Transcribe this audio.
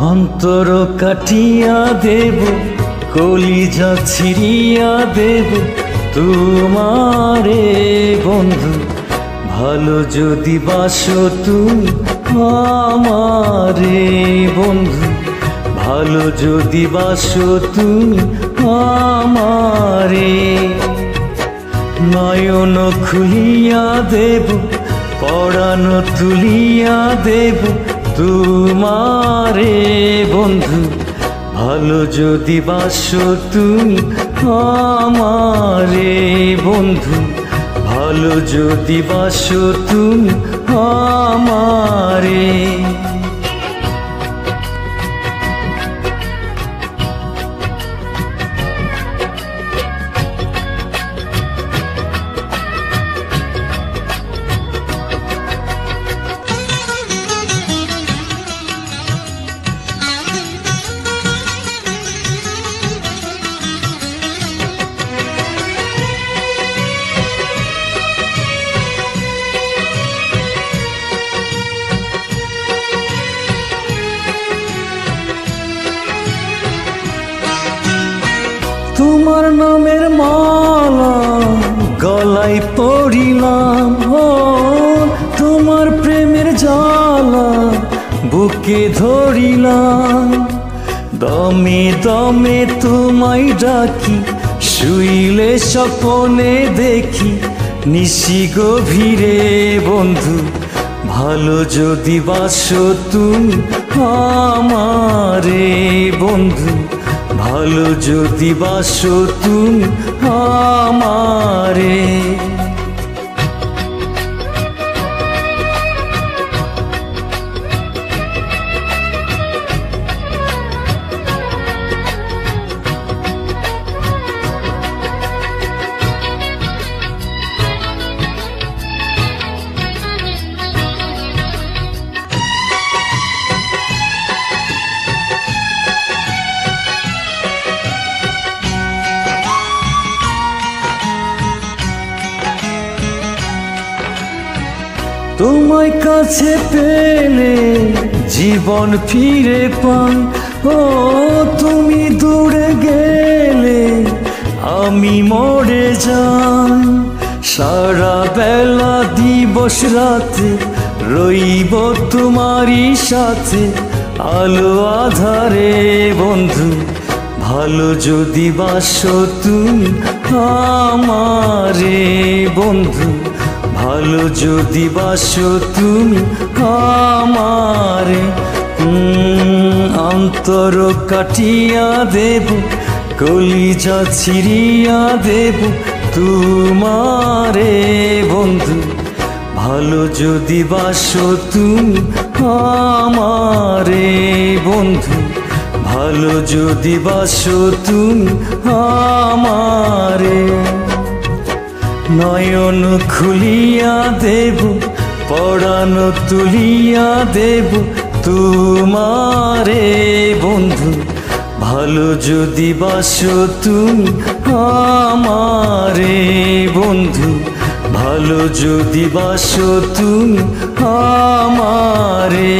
অন্তর কাটিয়া দেব, কলিজা ছিড়িয়া দেব তোমারে বন্ধু। ভালো যদি বাসো তুমি আমারে বন্ধু, ভালো যদি বাসো তুমি আমারে। নয়ন খুলিয়া দেব, পরাণ তুলিয়া দেব তোমারে বন্ধু। ভালো যদি বাসো তুমি আমারে বন্ধু, ভালো যদি বাসো তুমি আমারে। তোমার নামের মালা গলায় পড়িলাম, ও তোমার প্রেমের জ্বালা বুকে ধরিলাম। দমে দমে তোমায় ডাকি, শুইলে স্বপ্নে দেখি নিশি গভীরে বন্ধু। ভালো যদি বাসো তুমি আমারে বন্ধু, ভালো যদি বাসো তুমি আমারে। তোমায় কাছে পেলে জীবন ফিরে পাই, ও তুমি দূরে গেলে আমি মরে যাই। সারা বেলা দিবস রাতে রইব তোমারই সাথে, আলো আধারে বন্ধু। ভালো যদি বাসো তুমি আমারে বন্ধু, ভালো যদি বাসো তুমি আমারে। অন্তর কাটিয়া দেব, কলিজা ছিড়িয়া দেব তোমারে বন্ধু। ভালো যদি বাসো তুমি আমারে বন্ধু, ভালো যদি বাসো তুমি আমারে। নয়ন খুলিয়া দেব, পরাণ তুলিয়া দেব তোমারে বন্ধু। ভালো যদি বাসো তুমি আমারে বন্ধু, ভালো যদি বাসো তুমি আমারে।